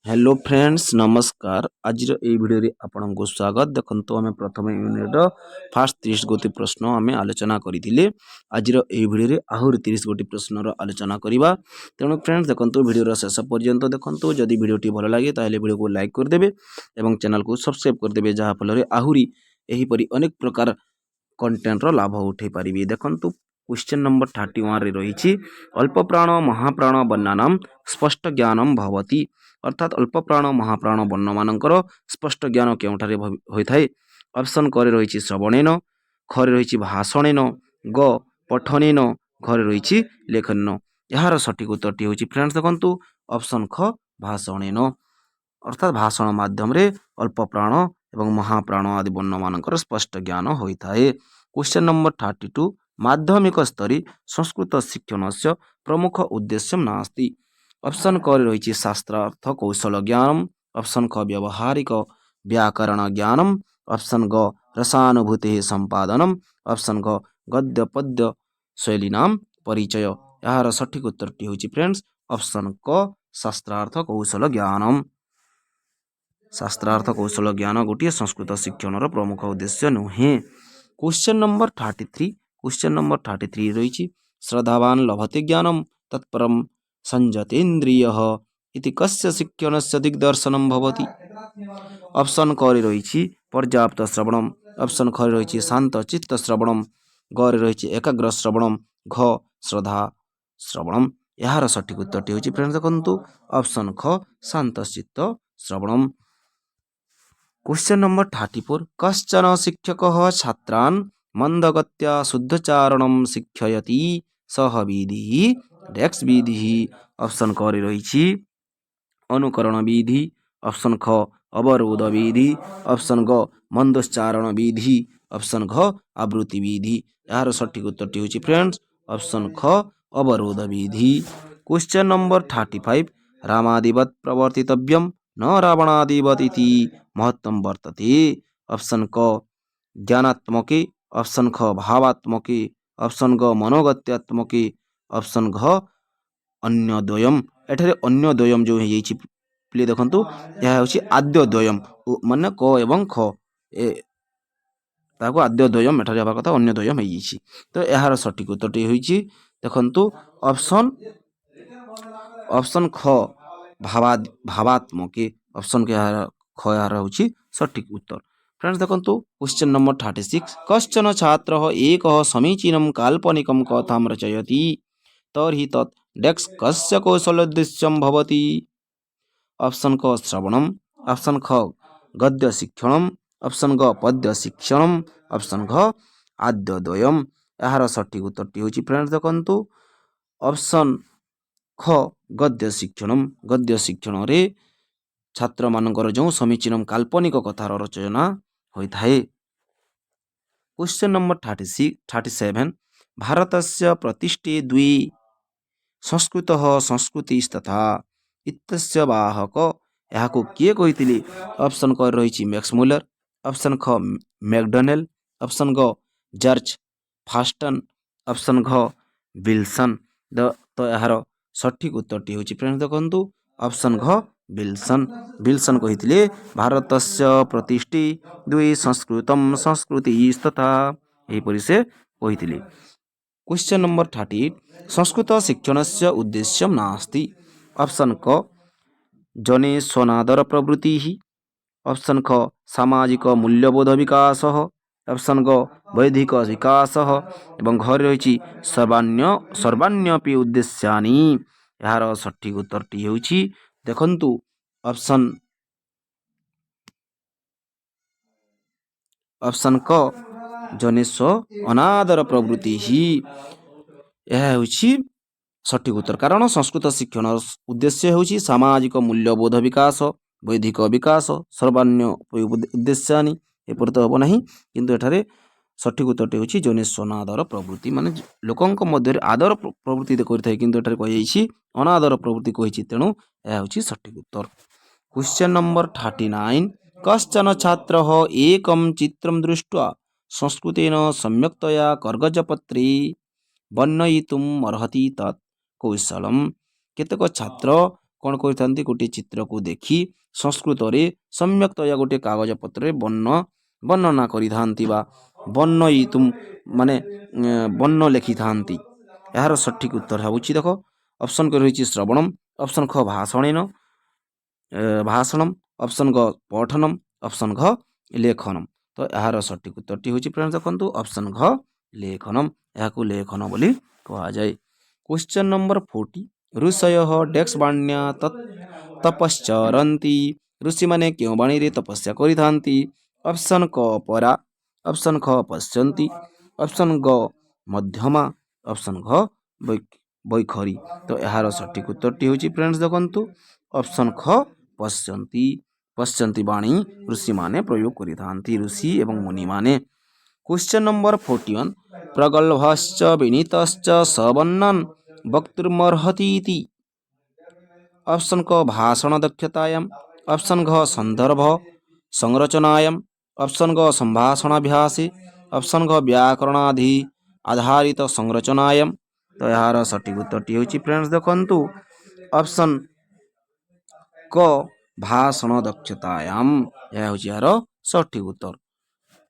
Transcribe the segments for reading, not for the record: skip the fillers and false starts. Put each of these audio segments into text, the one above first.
Hello friends नमस्कार आज video रे आपनको स्वागत देखंतु हमें प्रथम यूनिट फास्ट 30 गोटी प्रश्न हमें आलोचना करथिले आज वीडियो रे आहुर 30 गोटी प्रश्न रो आलोचना करिबा तेणु फ्रेंड्स देखंतु वीडियो रो शेष पर्यंत देखंतु जदि वीडियोटी भलो लागे ताहेले वीडियो को लाइक कर देबे एवं चैनल को सब्सक्राइब कर देबे जहा फल रे आहुरी एही परि अनेक प्रकार कंटेंट रो लाभ उठे पारिबे देखंतु क्वेश्चन नंबर 31 रे रहिछि अल्प प्राण महाप्राण वर्णानाम स्पष्ट ज्ञानम भवति अर्थात अल्प प्राण महाप्राण वर्ण मानकर स्पष्ट ज्ञान केउठारे होइथाय ऑप्शन करे रहिछि श्रवणेन खरे रहिछि भाषणेन ग पठनेन घरे रहिछि लेखनेन यार सठिक उत्तरटी होछि फ्रेंड्स देखंतु ऑप्शन ख भाषणेन अर्थात भाषण माध्यम रे अल्प प्राण एवं महाप्राण आदि वर्ण मानकर स्पष्ट ज्ञान होइथाय क्वेश्चन नंबर 32 माध्यमिक स्तरी संस्कृत शिक्षणस्य प्रमुख उद्देश्य नास्ति ऑप्शन क रही शास्त्रार्थ कौशल ज्ञानम ऑप्शन ख व्यवहारिक व्याकरण ज्ञानम ऑप्शन ग रसानुभूति संपादनम ऑप्शन ग गद्य पद्य शैलीनाम परिचय यार सठिक उत्तरटी होछि फ्रेंड्स ऑप्शन क शास्त्रार्थ कौशल ज्ञानम शास्त्रार्थ कौशल ज्ञान गोटे संस्कृत शिक्षण प्रमुख उद्देश्य नुहे क्वेश्चन नंबर 33 रही श्रद्धावान लभते ज्ञानम तत्परम संजतेन्द्रियः इति कस्य शिक्षणस्य दिग्दर्शनं भवति ऑप्शन क रही पर्याप्त श्रवणम ऑप्शन ख रही शांत चित्त श्रवणम ग रही एकाग्र श्रवणम घ श्रद्धा श्रवणम यार सठिक उत्तरटी होछि फ्रेंड्स देखंतु ऑप्शन ख शांत चित्त श्रवणम क्वेश्चन नंबर 34 कश्चन शिक्षकः छात्रान् मंदगत्या शुद्धचारणं शिक्षयति सह विधि डेक्स विधि ऑप्शन क रही अनुकरण विधि ऑप्शन ख अवरोध विधि ऑप्शन ग मंदोच्चारण विधि ऑप्शन घ आवृत्ति विधि यार सठिक उत्तरटी होछि फ्रेंड्स ऑप्शन ख अवरोध विधि क्वेश्चन नंबर 35 रामादिवत प्रवर्तितव्यम न रावणादिवत इति महत्तम वर्तते ऑप्शन क ज्ञानात्मके ऑप्शन ख भावात्मके ऑप्शन ग मनोगत्यात्मके ऑप्शन घ अन्य द्वयम एठारे अन्य द्वयम जो है प्ले देखंतु यह होछि आद्य द्वयम माने क एवं ख ए ताको आद्य द्वयम एठारे हबा कथा अन्य द्वयम है तो यार सठिक उत्तरटी होछि देखंतु ऑप्शन ऑप्शन ख भावात्मके ऑप्शन के ख यार होछि सठिक उत्तर फ्रेंड्स देखंतु क्वेश्चन नंबर 36 कश्चन छात्रः एकः समीचीनं काल्पनिकं कथां रचयति तर्हि तत् डेक्स कस्य कौशलोद्देश्यं भवति ऑप्शन क श्रवणम ऑप्शन ख गद्य शिक्षणम ऑप्शन ग पद्य शिक्षणम ऑप्शन घ आद्य द्वयम यार सठिक उत्तरटी होछि फ्रेंड्स देखंतु ऑप्शन ख गद्य शिक्षण रे छात्र मानकर जो समीचीन काल्पनिक कथार रचना होइथाय क्वेश्चन नंबर 37 भारतस्य प्रतिष्ठे द्वि संस्कृत संस्कृतिस्तथा इत्यस्य वाहक याको किए कहिथिले ऑप्शन क रही मैक्स मुलर ऑप्शन ख मैकडोनेल ऑप्शन ग जॉर्ज फास्टन ऑप्शन घ विल्सन तो यार सठिक उत्तरटी होछि फ्रेंड्स देखंतु ऑप्शन घ विल्सन कहिथिले भारतस्य प्रतिष्ठि द्वि संस्कृतम संस्कृतिस्तथा एही परि से कहिथिले क्वेश्चन नंबर 38 संस्कृत शिक्षणस्य उद्देश्यं नास्ति ऑप्शन क जनेष्वनादर प्रवृत्तिः ऑप्शन ख सामाजिक मूल्यबोध विकासः ऑप्शन ग वैधिक विकासः एवं घर रही सर्वाण्यपि उद्देश्यानि यार सठिक उत्तरटी होछि देखंतु ऑप्शन क जनेष्व अनादर प्रवृत्ति ही यह होछि सठिक उत्तर कारण संस्कृत शिक्षण उद्देश्य होछि सामाजिक मूल्यबोध विकास वैधिक विकास सर्वान्य उद्देश्यानि एपर तो हबो नाही किंतु एठारे सठिक उत्तरटी होछि जनेष्वनादर प्रवृत्ति माने लोकंक मध्य आदर प्रवृत्ति करिथाय किंतु एठारे कहि जाइछि अनादर प्रवृत्ति कहिछि तेणु यह होछि सठिक उत्तर क्वेश्चन नंबर 39 कश्चन छात्रः एकं चित्रं दृष्ट्वा संस्कृतेन सम्यक्तया कर्गजपत्रे वर्णयितुम् अर्हति तत् कौशलम केतक छात्र କ'ଣ କରିଥାନ୍ତି ଗୋଟିଏ ଚିତ୍ରକୁ ଦେଖି ସଂସ୍କୃତରେ ସମ୍ୟକ୍ତୟା ଗୋଟିଏ କାଗଜପତ୍ରରେ ବର୍ଣ୍ଣନା କରିଥାନ୍ତି ବା ମାନେ ବର୍ଣ୍ଣ ଲେଖିଥାନ୍ତି। ଏହାର ସଠିକ୍ ଉତ୍ତର ହେଉଛି ଦେଖ ଅପସନ୍ କରି ରହିଛି ଶ୍ରବଣମ୍, ଅପସନ୍ ଖ ଭାଷଣମ୍, ଅପସନ୍ ଗ ପଠନମ୍, ଅପସନ୍ ଘ ଲେଖନମ୍। ତ ଏହାର ସଠିକ୍ ଉତ୍ତରଟି ହେଉଛି ଫ୍ରେଣ୍ଡସ୍ ଦେଖନ୍ତୁ ଅପସନ୍ ଘ ଲେଖନମ୍। ଏହାକୁ ଲେଖନ ବୋଲି କୁହାଯାଏ। Question number 40 ଋଷୟଃ ଡେକ୍ସ ବାଣ୍ୟା ତପଶ୍ଚରନ୍ତି। ଋଷିମାନେ କେଉଁ ବାଣୀରେ ତପସ୍ୟା କରିଥାନ୍ତି? ଅପସନ୍ କ ପରା, ଅପସନ୍ ଖ ପଶ୍ୟନ୍ତି, ଅପସନ୍ ଗ ମଧ୍ୟମା, ଅପସନ୍ ଘ ବୈଖରୀ। ତ ଏହାର ସଠିକ୍ ଉତ୍ତରଟି ହେଉଛି ଫ୍ରେଣ୍ଡସ୍ ଦେଖନ୍ତୁ ଅପସନ୍ ଖ ପଶ୍ୟନ୍ତି। ପଶ୍ୟନ୍ତି ବାଣୀ ଋଷିମାନେ ପ୍ରୟୋଗ କରିଥାନ୍ତି, ଋଷି ଏବଂ ମୁନିମାନେ। କ୍ୱେଶ୍ଚନ୍ ନମ୍ବର 41 ପ୍ରଗଳ୍ଭଶ୍ଚ ବିନୀତଶ୍ଚ ସବର୍ଣ୍ଣନ୍ ବକ୍ତୁମର୍ହତି ଇତି। ଅପସନ୍ କ ଭାଷଣ ଦକ୍ଷତାୟାମ୍, ଅପସନ୍ ଘ ସନ୍ଦର୍ଭ ସଂରଚନାୟାମ୍, ଅପସନ୍ ଗ ସମ୍ଭାଷଣାଭ୍ୟାସେ, ଅପସନ୍ ଘ ବ୍ୟାକରଣାଧି ଆଧାରିତ ସଂରଚନାୟାମ୍। ତ ଏହାର ସଠିକ୍ ଉତ୍ତରଟି ହେଉଛି ଫ୍ରେଣ୍ଡସ୍ ଦେଖନ୍ତୁ ଅପସନ୍ କ ଭାଷଣ ଦକ୍ଷତାୟାମ୍। ଏହା ହେଉଛି ଏହାର ସଠିକ୍ ଉତ୍ତର।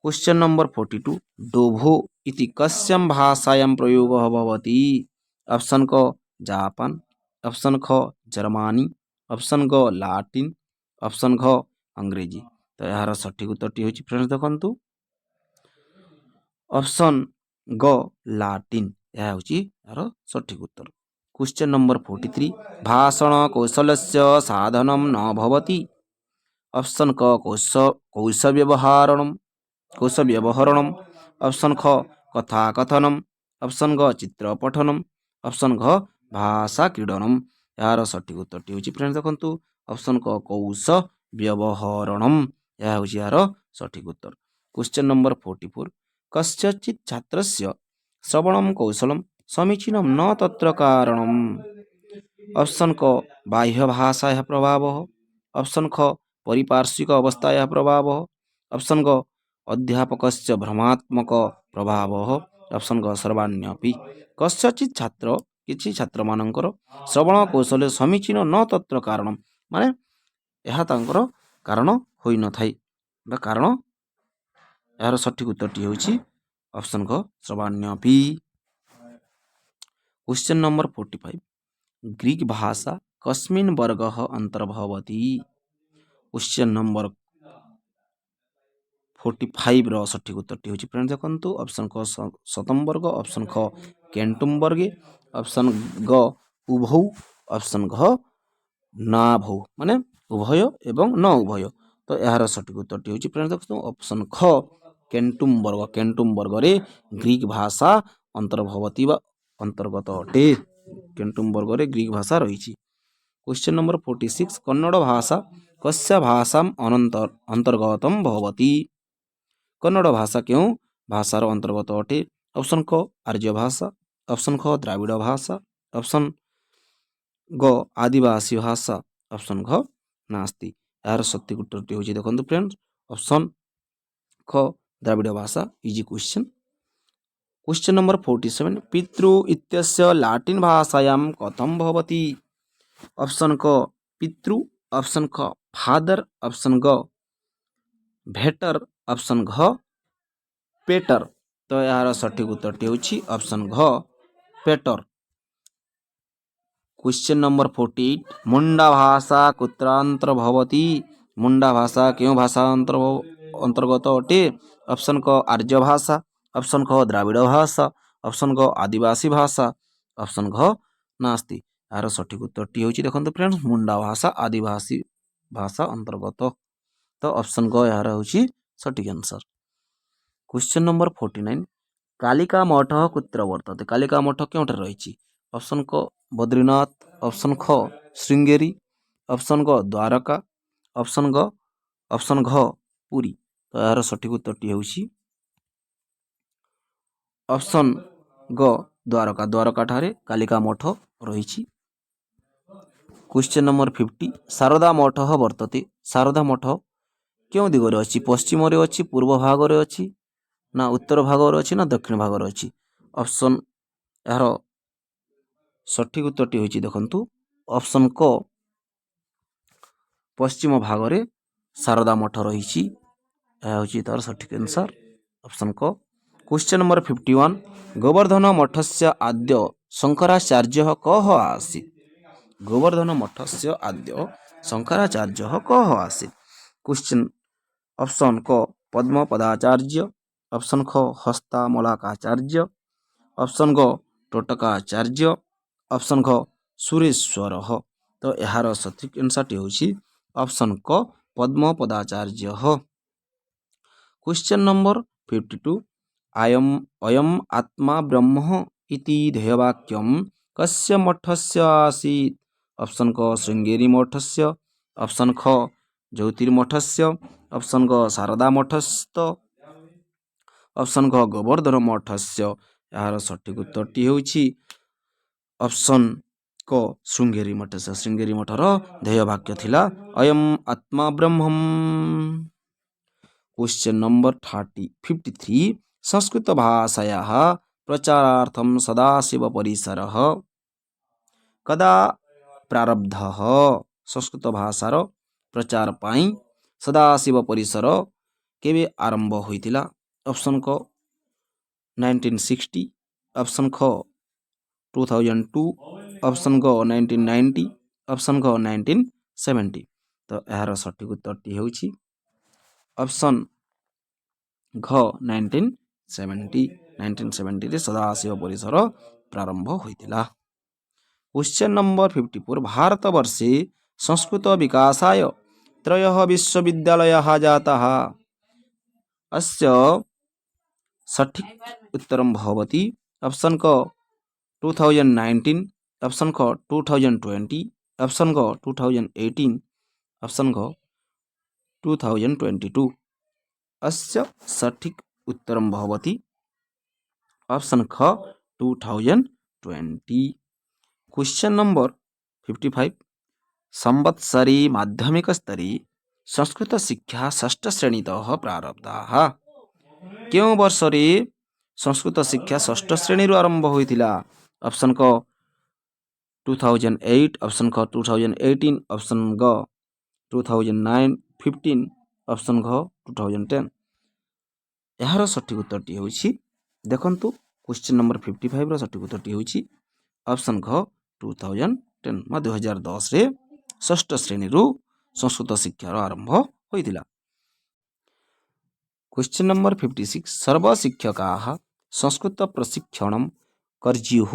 କ୍ୱେଶ୍ଚନ୍ ନମ୍ବର 42 ଡୋଭୋ ଇତି କସ୍ୟାଂ ଭାଷାୟାଂ ପ୍ରୟୋଗଃ ଭବତି? ଅପସନ୍ କ ଜାପାନ, ଅପସନ୍ ଖ ଜର୍ମାନୀ, ଅପସନ୍ ଗ ଲାଟିନ୍, ଅପସନ୍ ଘ ଅଂଗ୍ରେଜୀ। ତ ଏହାର ସଠିକ୍ ଉତ୍ତରଟି ହେଉଛି ଫ୍ରେଣ୍ଡସ୍ ଦେଖନ୍ତୁ ଅପସନ୍ ଗ ଲାଟିନ୍। ଏହା ହେଉଛି ଏହାର ସଠିକ୍ ଉତ୍ତର। କ୍ୱେଶ୍ଚନ୍ ନମ୍ବର 43 ଭାଷଣ କୌଶଲସ୍ୟ ସାଧନମ୍ ନ ଭବତି? ଅପସନ୍ କ କୌଶବ୍ୟବହରଣମ୍, ଅପସନ୍ ଖ କଥାକଥନମ୍, ଅପସନ୍ ଗ ଚିତ୍ରପଠନମ୍, ଅପସନ୍ ଘ ଭାଷା କ୍ରୀଡ଼ନମ୍। ଏହାର ସଠିକ୍ ଉତ୍ତରଟି ହେଉଛି ଫ୍ରେଣ୍ଡସ୍ ଦେଖନ୍ତୁ ଅପସନ୍ କ କୌଶବ୍ୟବହରଣମ୍। ଏହା ହେଉଛି ଏହାର ସଠିକ୍ ଉତ୍ତର। କ୍ୱେଶ୍ଚନ୍ ନମ୍ବର 44 କସ୍ୟଚିତ୍ ଛାତ୍ରସ୍ୟ ଶ୍ରବଣମ୍ କୌଶଲମ୍ ସମୀଚୀନମ୍ ନ ତତ୍ର କାରଣମ୍? ଅପସନ୍ କ ବାହ୍ୟ ଭାଷାୟାଃ ପ୍ରଭାବः, ଅପସନ୍ ଖ ପାରିପାର୍ଶ୍ୱିକ ଅବସ୍ଥାୟାଃ ପ୍ରଭାବः, ଅପସନ୍ ଗ ଅଧ୍ୟାପକସ୍ୟ ଭ୍ରମାତ୍ମକ ପ୍ରଭାବः, ଅପସନ୍ ଗ ସର୍ବାଣ୍ୟପି। କସ୍ୟଚିତ୍ ଛାତ୍ର କିଛି ଛାତ୍ରମାନଙ୍କର ଶ୍ରବଣ କୌଶଳ ସମୀଚୀନ ନ ତତ୍ର କାରଣମ୍ ମାନେ ଏହା ତାଙ୍କର କାରଣ ହୋଇନଥାଏ ବା କାରଣ ଏହାର ସଠିକ୍ ଉତ୍ତରଟି ହେଉଛି ଅପସନ୍ ଘ ସର୍ବାଣ୍ୟପି। କ୍ୱେଶ୍ଚନ୍ ନମ୍ବର 45 ଗ୍ରୀକ୍ ଭାଷା କସ୍ମିନ୍ ବର୍ଗଃ ଅନ୍ତର୍ଭବତି? କ୍ୱେଶ୍ଚନ୍ ନମ୍ବର 45 ର ସଠିକ୍ ଉତ୍ତରଟି ହେଉଛି ଫ୍ରେଣ୍ଡସ୍ ଦେଖନ୍ତୁ ଅପସନ୍ କ ଶତମ୍ ବର୍ଗ, ଅପସନ୍ ଖ କେଣ୍ଟୁମ୍ ବର୍ଗେ, ଅପସନ୍ ଗ ଉଭୌ, ଅପସନ୍ ଘ ନା ଭୌ ମାନେ ଉଭୟ ଏବଂ ନ ଉଭୟ। ତ ଏହାର ସଠିକ୍ ଉତ୍ତରଟି ହେଉଛି ଫ୍ରେଣ୍ଡସ୍ ଦେଖନ୍ତୁ ଅପସନ୍ ଖ କେଣ୍ଟୁମ୍ ବର୍ଗ। କେଣ୍ଟୁମ୍ ବର୍ଗରେ ଗ୍ରୀକ୍ ଭାଷା ଅନ୍ତର୍ଭବତି ବା ଅନ୍ତର୍ଗତ ଅଟେ। କେଣ୍ଟୁମ୍ ବର୍ଗରେ ଗ୍ରୀକ୍ ଭାଷା ରହିଛି। କ୍ୱେଶ୍ଚନ୍ ନମ୍ବର 46 କନ୍ନଡ଼ ଭାଷା କସ୍ୟା ଭାଷାମ୍ ଅନ୍ତର୍ଗତମ୍ ଭବତି? କନ୍ନଡ଼ ଭାଷା କେଉଁ ଭାଷାର ଅନ୍ତର୍ଗତ ଅଟେ? ଅପସନ୍ କ ଆର୍ଯ୍ୟ ଭାଷା, ଅପସନ୍ ଖ ଦ୍ରାବିଡ଼ ଭାଷା, ଅପସନ୍ ଗ ଆଦିବାସୀ ଭାଷା, ଅପସନ୍ ଘ ନାସ୍ତି। ଏହାର ସଠିକ୍ ଉତ୍ତରଟି ହେଉଛି ଦେଖନ୍ତୁ ଫ୍ରେଣ୍ଡସ୍ ଅପସନ୍ ଖ ଦ୍ରାବିଡ଼ ଭାଷା। Easy question. क्वेश्चन नंबर 47 पितृ इत्यस्य लाटिन भाषायां कथं भवति? ऑप्शन क पितृ, ऑप्शन ख फादर, ऑप्शन ग भेटर, ऑप्शन घ पेटर। तो यार सठिक उत्तरटी होछि ऑप्शन घ पेटर। क्वेश्चन नंबर 48 मुंडा भाषा कुत्रांतर भवति? मुंडा भाषा क्यों भाषा अंतर्गत अटे? ऑप्शन क आर्य भाषा, ऑप्शन ख द्राविड़ भाषा, ऑप्शन ग आदिवासी भाषा, ऑप्शन घ नास्ति। यार सठिक उत्तरटी होछि देखंतु फ्रेंड्स मुंडा भाषा आदिवासी भाषा अंतर्गत। तो ऑप्शन ग यार होछि सठिक आंसर। क्वेश्चन नंबर 49 कालिका मठ कुत्र वर्तते? कालिका मठ केउठे रहिछि? ऑप्शन क बद्रीनाथ, ऑप्शन ख श्रृंगेरी, ऑप्शन ग द्वारका, ऑप्शन घ पुरी। तो यार सठिक उत्तरटी होछि ऑप्शन ग द्वारका। द्वारका ठारे कालिका मठ रहिछि। क्वेश्चन नंबर 50 शारदा मठ वर्तते? शारदा मठ क्यों दिगरे अछि? पश्चिम रे अछि, पूर्व भाग रे अछि, ना उत्तर भाग रे अछि, ना दक्षिण भाग रे अछि? ऑप्शन यार सठिक उत्तरटी होछि देखंतु ऑप्शन क ପଶ୍ଚିମ ଭାଗରେ ଶାରଦା ମଠ ରହିଛି। ଏହା ହେଉଛି ତାର ସଠିକ୍ ଆନ୍ସର୍ ଅପସନ୍ କ। କ୍ୱେଶ୍ଚନ୍ ନମ୍ବର 51 ଗୋବର୍ଦ୍ଧନ ମଠस्य ଆଦ୍ୟ ଶଙ୍କରାଚାର୍ଯ୍ୟ କହ ଆसीत्। ଗୋବର୍ଦ୍ଧନ ମଠस्य ଆଦ୍ୟ ଶଙ୍କରାଚାର୍ଯ୍ୟ କହ ଆसीत्। କ୍ୱେଶ୍ଚନ୍ ଅପସନ୍ କ ପଦ୍ମପଦାଚାର୍ଯ୍ୟ, ଅପସନ୍ ଖ ହସ୍ତାମଳକାଚାର୍ଯ୍ୟ, ଅପସନ୍ ଗ ଟୋଟକାଚାର୍ଯ୍ୟ, ଅପସନ୍ ଘ ସୁରେଶ୍ୱର। ତ ଏହାର ସଠିକ୍ ଆନ୍ସର୍ଟି ହେଉଛି ଅପସନ୍ କ ପଦ୍ମପଦାଚାର୍ଯ୍ୟ। କ୍ୱେଶ୍ଚନ୍ ନମ୍ବର 52 ଅୟମ୍ ଆତ୍ମା ବ୍ରହ୍ମ ଇତି ध्येयवाक्यं କସ୍ୟ ମଠस्य ଆसीତ୍। ଅପସନ୍ କ ଶୃଙ୍ଗେରୀ ମଠस्य, ଅପସନ୍ ଖ ଜ୍ୟୋତିର୍ମଠस्य, ଅପସନ୍ ଗ ଶାରଦା ମଠସ୍ଥ, ଅପସନ୍ ଘ ଗୋବର୍ଦ୍ଧନ ମଠस्य। ଏହାର ସଠିକ୍ ଉତ୍ତରଟି ହେଉଛି ଅପସନ୍ କ ଶୃଙ୍ଗେରୀ ମଠस्य। ଶୃଙ୍ଗେରୀ ମଠର ध्येय ବାକ୍ୟ ଥିଲା ଅୟମ୍ ଆତ୍ମା ବ୍ରହ୍ମମ୍। क्वेश्चन नंबर 53 संस्कृत भाषायाः प्रचारार्थं सदाशिव परिसरः कदा प्रारब्धः। संस्कृत भाषार प्रचार पाई सदाशिव परिसर केबे आरंभ होइतिला। ऑप्शन क 1960, ऑप्शन ख 2002, ऑप्शन ग 1990, ऑप्शन ग 1970। तो यार सठिक उत्तरटी ହେଉଛି ऑप्शन घ 1970 रे सदाशिव परिसर प्रारंभ होइतिला। क्वेश्चन नंबर 54 भारत वर्षे संस्कृत विकासाय त्रयः विश्वविद्यालयाः जाताः। अस्य सठिक उत्तरं भवति ऑप्शन क 2019, ऑप्शन क 2020, ऑप्शन क 2018, ऑप्शन क 2022। अस्य सठिक उत्तरं भवति ऑप्शन ख 2020। क्वेश्चन नंबर 55 संवत्सरी माध्यमिक स्तरी संस्कृत शिक्षा षष्ठ श्रेणीतः प्रारब्धाः। केउं वर्षरे संस्कृत शिक्षा षष्ठ श्रेणी आरंभ होइतिला। ऑप्शन क 2008, ऑप्शन ख 2018, ऑप्शन ग 2015, ऑप्शन घ 2010। यार सठिक उत्तरटी होछि देखंतु क्वेश्चन नंबर 55 रो सठिक उत्तरटी होछि ऑप्शन घ 2010 मा 2010 रे षष्ठ श्रेणी रु संस्कृत शिक्षार आरंभ होइतिला। क्वेश्चन नंबर 56 सर्व शिक्षकाः संस्कृत प्रशिक्षणं कर्ज्युः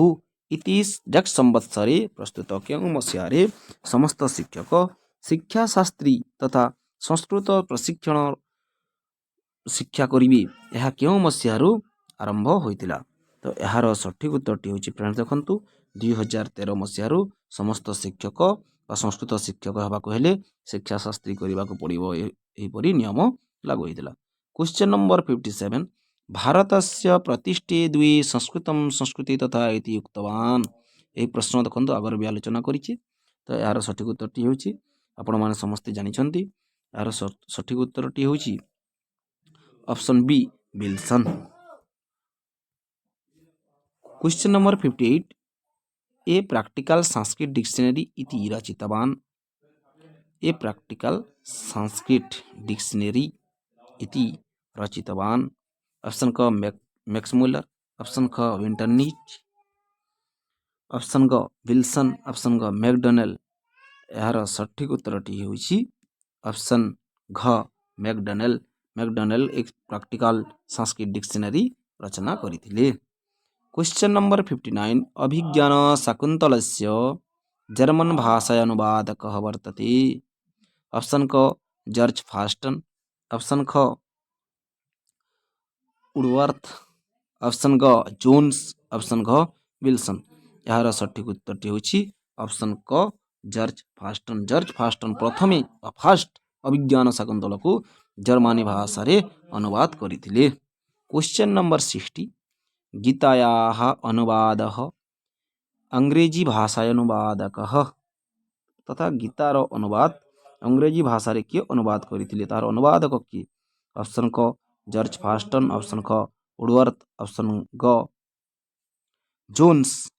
इति डक् संवत्सरे प्रस्तुत। केउं मसिहारे समस्त शिक्षक शिक्षाशास्त्री तथा संस्कृत प्रशिक्षण शिक्षा करिवे यह केउं मसिहारु आरंभ होइतिला। तो यार सठिक उत्तरटी होछि फ्रेंड्स देखंतु 2013 मसिहारु समस्त शिक्षक व संस्कृत शिक्षक हेबाकु हेले शिक्षाशास्त्री करिबाकु पड़िबो एहिपरि नियम लागू होइतिला। क्वेश्चन नंबर 57 भारतस्य प्रतिष्ठे द्वे संस्कृतं संस्कृति तथा इति उक्तवान्। एही प्रश्न देखंतु आगर भी आलोचना करिछि। तो यार सठिक उत्तरटी होछि आपण माने समस्त जानिछंती। यार सठिक उत्तरटी होछि option B Wilson. Question number 58 a practical Sanskrit dictionary इति रचितवान्। ए प्रैक्टिकल संस्कृत डिक्शनरी इति रचितवान्। ऑप्शन क मैक्समुलर, ऑप्शन ख विंटरनिच, ऑप्शन ग विल्सन, ऑप्शन ग मैकडोनेल। यार सठिक उत्तरटी होछि ऑप्शन घ मैकडोनेल। मैकडोनेल एक प्रैक्टिकल संस्कृत डिक्शनरी रचना करिथिले। क्वेश्चन नंबर 59 अभिज्ञान शाकुन्तलस्य जर्मन भाषा अनुवादकः वर्तते। ऑप्शन क जॉर्ज फास्टन, ऑप्शन ख वुडवर्थ, ऑप्शन ग जोन्स, ऑप्शन घ विल्सन। यार सठिक उत्तरटी होछि ऑप्शन क जॉर्ज फास्टन। जॉर्ज फास्टन प्रथमे फास्ट अभिज्ञान शाकुन्तल को जर्मनी भाषा रे अनुवाद करिथिले। क्वेश्चन नंबर 60 गीतायाः अनुवादः अंग्रेजी भाषा अनुवादकः तथा गीतार अनुवाद अंग्रेजी भाषा रे किए अनुवाद करिथिले तार अनुवादक किए। ऑप्शन क जॉर्ज फास्टन, ऑप्शन ख वुडवर्थ, ऑप्शन ग जोन्स,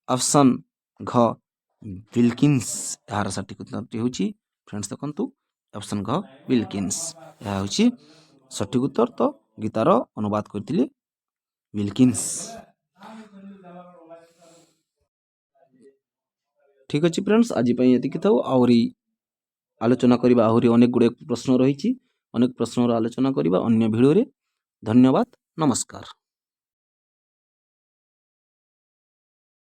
ऑप्शन घ विल्किंस। यार सठिक उत्तरटी होछि फ्रेंड्स देखंतु ऑप्शन घ विल्किन्स यह होची सठिक उत्तर। तो गीतार अनुवाद करथिले विल्किन्स। ठीक अछि फ्रेंड्स, आज पई एतिकी थाउ। आहुरी आलोचना करिबा, आहुरी अनेक गुडे प्रश्न रहिछि, अनेक प्रश्नर आलोचना करिबा अन्य भिडियो रे। धन्यवाद, नमस्कार।